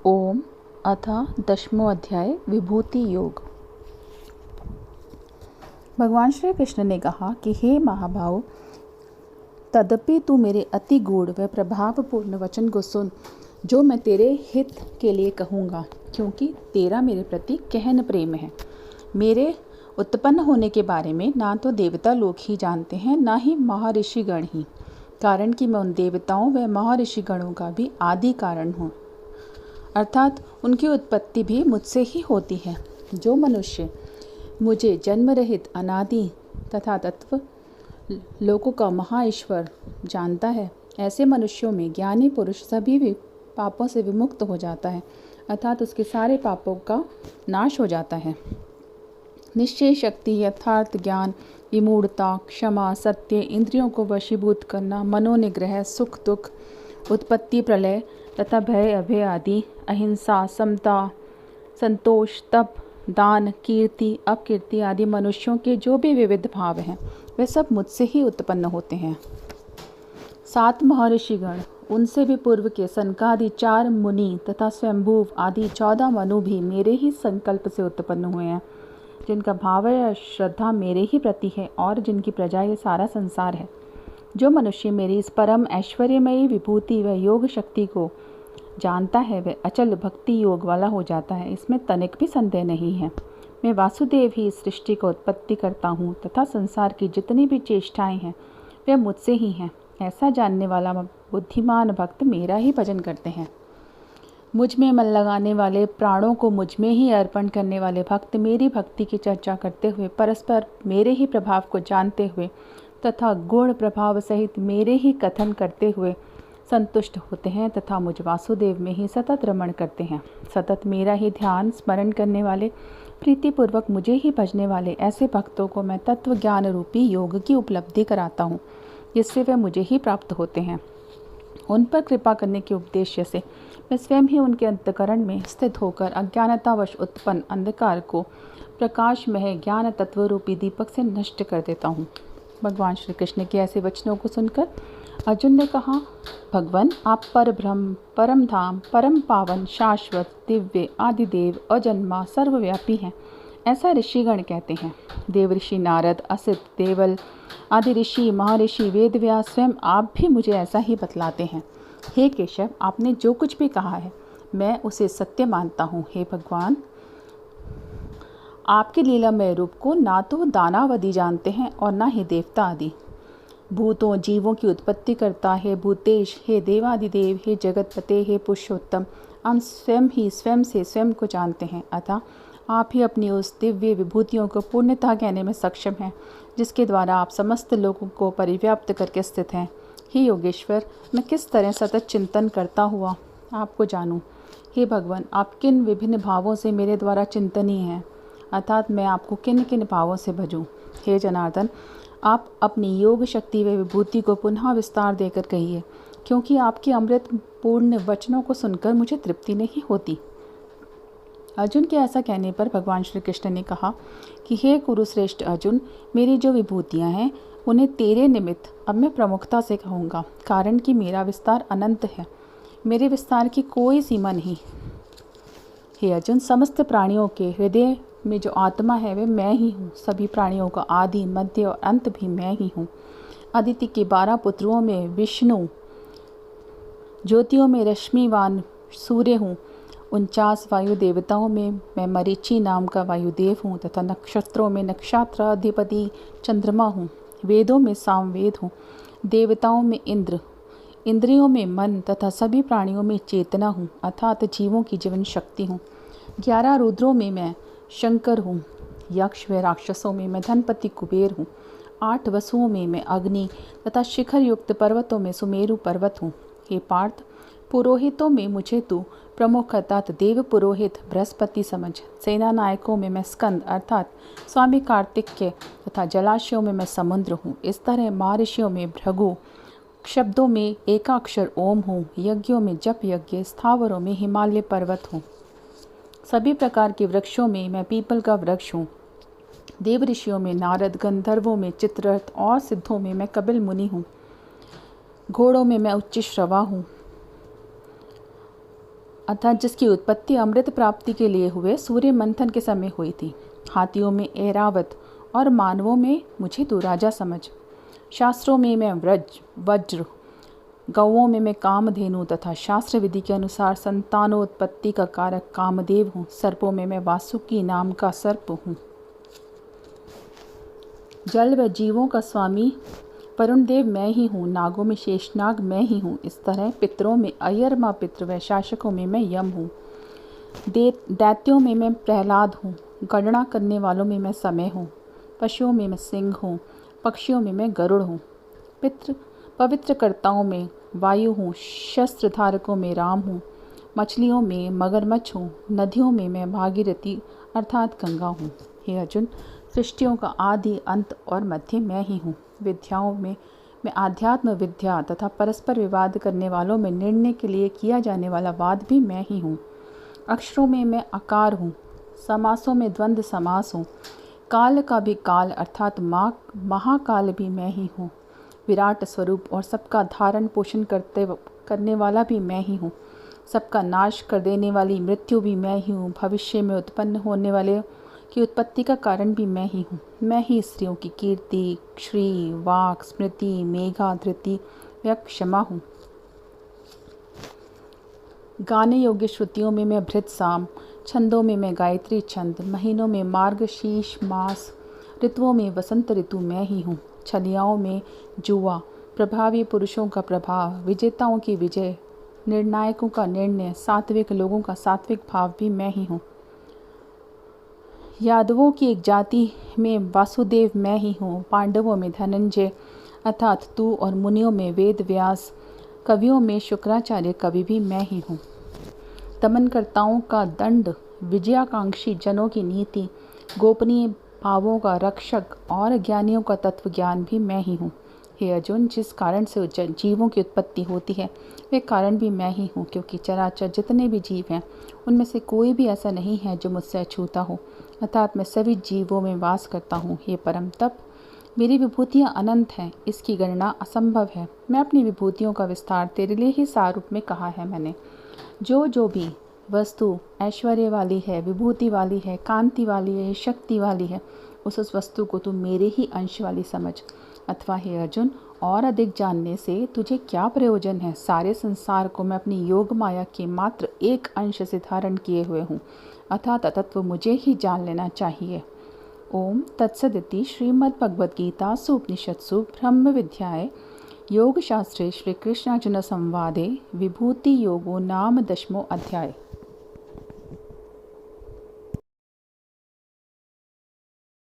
ओम अथ 10वां अध्याय विभूति योग। भगवान श्री कृष्ण ने कहा कि हे महाभाव, तदपि तू मेरे अति गूढ़ व प्रभावपूर्ण वचन को सुन, जो मैं तेरे हित के लिए कहूँगा, क्योंकि तेरा मेरे प्रति गहन प्रेम है। मेरे उत्पन्न होने के बारे में ना तो देवता लोग ही जानते हैं, ना ही महर्षिगण ही, कारण कि मैं उन देवताओं व महर्षिगणों का भी आदि कारण हूँ, अर्थात उनकी उत्पत्ति भी मुझसे ही होती है। जो मनुष्य मुझे जन्म रहित अनादि तथा तत्व लोकों का महाईश्वर जानता है, ऐसे मनुष्यों में ज्ञानी पुरुष सभी भी पापों से विमुक्त हो जाता है, अर्थात उसके सारे पापों का नाश हो जाता है। निश्चय शक्ति, यथार्थ ज्ञान, विमूढ़ता, क्षमा, सत्य, इंद्रियों को वशीभूत करना, मनोनिग्रह, सुख दुख, उत्पत्ति प्रलय तथा भय अभय आदि, अहिंसा, समता, संतोष, तप, दान, कीर्ति, अपकीर्ति आदि मनुष्यों के जो भी विविध भाव हैं, वे सब मुझसे ही उत्पन्न होते हैं। 7 महर्षिगण, उनसे भी पूर्व के सनकादि 4 मुनि तथा स्वयंभुव आदि 14 मनु भी मेरे ही संकल्प से उत्पन्न हुए हैं, जिनका भाव या श्रद्धा मेरे ही प्रति है और जिनकी प्रजा ये सारा संसार है। जो मनुष्य मेरी इस परम ऐश्वर्यमयी विभूति व योग शक्ति को जानता है, वह अचल भक्ति योग वाला हो जाता है, इसमें तनिक भी संदेह नहीं है। मैं वासुदेव ही इस सृष्टि को उत्पत्ति करता हूँ तथा संसार की जितनी भी चेष्टाएं हैं वे मुझसे ही हैं। ऐसा जानने वाला बुद्धिमान भक्त मेरा ही भजन करते हैं। मुझ में मन लगाने वाले, प्राणों को मुझ में ही अर्पण करने वाले भक्त मेरी भक्ति की चर्चा करते हुए, परस्पर मेरे ही प्रभाव को जानते हुए तथा गुण प्रभाव सहित मेरे ही कथन करते हुए संतुष्ट होते हैं तथा मुझ वासुदेव में ही सतत रमण करते हैं। सतत मेरा ही ध्यान स्मरण करने वाले, प्रीतिपूर्वक मुझे ही भजने वाले ऐसे भक्तों को मैं तत्व ज्ञान रूपी योग की उपलब्धि कराता हूँ, जिससे वे मुझे ही प्राप्त होते हैं। उन पर कृपा करने के उद्देश्य से मैं स्वयं ही उनके अंतःकरण में स्थित होकर अज्ञानतावश उत्पन्न अंधकार को प्रकाशमय ज्ञान तत्व रूपी दीपक से नष्ट कर देता हूँ। भगवान श्री कृष्ण के ऐसे वचनों को सुनकर अर्जुन ने कहा, भगवान, आप पर ब्रह्म, परम धाम, परम पावन, शाश्वत, दिव्य, आदिदेव, अजन्मा, सर्वव्यापी हैं, ऐसा ऋषिगण कहते हैं। देव ऋषि नारद, असित, देवल आदि ऋषि, महर्षि, वेदव्यास स्वयं आप भी मुझे ऐसा ही बतलाते हैं। हे केशव, आपने जो कुछ भी कहा है मैं उसे सत्य मानता हूँ। हे भगवान, आपके लीलामय रूप को ना तो दानवादि जानते हैं और ना ही देवता आदि। भूतों जीवों की उत्पत्ति करता है भूतेश, हे देवादिदेव, हे जगतपते, हे पुरुषोत्तम, हम स्वयं ही स्वयं से स्वयं को जानते हैं। अतः आप ही अपनी उस दिव्य विभूतियों को पूर्णतः कहने में सक्षम हैं, जिसके द्वारा आप समस्त लोगों को परिव्याप्त करके स्थित हैं। हे योगेश्वर, मैं किस तरह सतत चिंतन करता हुआ आपको जानूं। हे भगवान, आप किन विभिन्न भावों से मेरे द्वारा चिंतनीय हैं, अर्थात मैं आपको किन किन भावों से भजूं। हे जनार्दन, आप अपनी योग शक्ति व विभूति को पुनः विस्तार देकर कहिए, क्योंकि आपके अमृत पूर्ण वचनों को सुनकर मुझे तृप्ति नहीं होती। अर्जुन के ऐसा कहने पर भगवान श्री कृष्ण ने कहा कि हे कुरुश्रेष्ठ अर्जुन, मेरी जो विभूतियाँ हैं उन्हें तेरे निमित्त अब मैं प्रमुखता से कहूँगा, कारण कि मेरा विस्तार अनंत है, मेरे विस्तार की कोई सीमा नहीं। हे अर्जुन, समस्त प्राणियों के हृदय में जो आत्मा है वे मैं ही हूँ। सभी प्राणियों का आदि, मध्य और अंत भी मैं ही हूँ। अदिति के 12 पुत्रों में विष्णु, ज्योतियों में रश्मिवान सूर्य हूँ, 49 वायु देवताओं में मैं मरीचि नाम का वायुदेव हूँ तथा नक्षत्रों में नक्षत्राधिपति चंद्रमा हूँ। वेदों में सामवेद हूँ, देवताओं में इंद्र, इंद्रियों में मन तथा सभी प्राणियों में चेतना हूँ, अर्थात जीवों की जीवन शक्ति हूँ। 11 रुद्रों में मैं शंकर हूँ, यक्ष व राक्षसों में मैं धनपति कुबेर हूँ, 8 वसुओं में मैं अग्नि तथा शिखर युक्त पर्वतों में सुमेरु पर्वत हूँ। हे पार्थ, पुरोहितों में मुझे तू प्रमुख अर्थात देव पुरोहित बृहस्पति समझ। सेना नायकों में मैं स्कंद अर्थात स्वामी कार्तिकेय तथा जलाशयों में मैं समुद्र हूँ। इस तरह महर्षियों में भृगु, शब्दों में एकाक्षर ओम हूँ, यज्ञों में जप यज्ञ, स्थावरों में हिमालय पर्वत हूँ, सभी प्रकार के वृक्षों में मैं पीपल का वृक्ष हूँ। देव ऋषियों में नारद, गंधर्वों में चित्ररथ और सिद्धों में मैं कपिल मुनि हूँ। घोड़ों में मैं उच्च श्रवा हूँ, अतः जिसकी उत्पत्ति अमृत प्राप्ति के लिए हुए सूर्य मंथन के समय हुई थी। हाथियों में ऐरावत और मानवों में मुझे तू राजा समझ। शास्त्रों में मैं वज्र, गौओं में मैं कामधेनु तथा शास्त्र विधि के अनुसार संतानोत्पत्ति का कारक कामदेव हूँ। सर्पों में मैं वासुकी नाम का सर्प हूँ। जल व जीवों का स्वामी वरुण देव मैं ही हूँ। नागों में शेषनाग मैं ही हूँ। इस तरह पितरों में अयरमा पितृ व शासकों में मैं यम हूँ। दैत्यों में मैं प्रहलाद हूँ। गणना करने वालों में मैं समय हूँ। पशुओं में मैं सिंह हूँ। पक्षियों में मैं गरुड़ हूँ। पवित्रकर्ताओं में वायु हूँ। शस्त्रधारकों में राम हूँ। मछलियों में मगरमच्छ हूँ। नदियों में मैं भागीरथी अर्थात गंगा हूँ। हे अर्जुन, सृष्टियों का आदि अंत और मध्य मैं ही हूँ। विद्याओं में मैं आध्यात्म विद्या तथा परस्पर विवाद करने वालों में निर्णय के लिए किया जाने वाला वाद भी मैं ही हूँ। अक्षरों में मैं आकार हूँ। समासों में द्वंद्व समास हूँ। काल का भी काल अर्थात महाकाल भी मैं ही हूँ। विराट स्वरूप और सबका धारण पोषण करने वाला भी मैं ही हूँ। सबका नाश कर देने वाली मृत्यु भी मैं ही हूँ। भविष्य में उत्पन्न होने वाले की उत्पत्ति का कारण भी मैं ही हूँ। मैं ही स्त्रियों की कीर्ति, श्री, वाक, स्मृति, मेघा, धृति व क्षमा हूँ। गाने योग्य श्रुतियों में मैं भृत साम, छंदों में मैं गायत्री छंद, महीनों में मार्गशीर्ष मास, ऋतुओं में वसंत ऋतु मैं ही हूँ। छलियाओं में जुआ, प्रभावी पुरुषों का प्रभाव, विजेताओं की विजय, निर्णायकों का निर्णय, सात्विक लोगों का सात्विक भाव भी मैं ही हूँ। यादवों की एक जाति में वासुदेव मैं ही हूँ। पांडवों में धनंजय अर्थात तू और मुनियों में वेद व्यास, कवियों में शुक्राचार्य कवि भी मैं ही हूँ। दमनकर्ताओं का दंड, विजयाकांक्षी जनों की नीति, गोपनीय भावों का रक्षक और ज्ञानियों का तत्व ज्ञान भी मैं ही हूँ। हे अर्जुन, जिस कारण से जीवों की उत्पत्ति होती है वे कारण भी मैं ही हूँ, क्योंकि चराचर जितने भी जीव हैं उनमें से कोई भी ऐसा नहीं है जो मुझसे अछूता हो, अर्थात मैं सभी जीवों में वास करता हूँ। हे परम तप, मेरी विभूतियाँ अनंत हैं, इसकी गणना असंभव है। मैं अपनी विभूतियों का विस्तार तेरे लिए ही सारूप में कहा है मैंने। जो भी वस्तु ऐश्वर्य वाली है, विभूति वाली है, कांति वाली है, शक्ति वाली है, उस वस्तु को तू मेरे ही अंश वाली समझ। अथवा हे अर्जुन, और अधिक जानने से तुझे क्या प्रयोजन है? सारे संसार को मैं अपनी योग माया के मात्र एक अंश से धारण किए हुए हूँ, अर्थात तत्व मुझे ही जान लेना चाहिए। ओम तत्सदिति श्रीमद्भगवद्गीतासु उपनिषत्सु ब्रह्म विद्याय योगशास्त्रे श्रीकृष्णार्जुन संवादे विभूति योगो नाम 10वां अध्याय।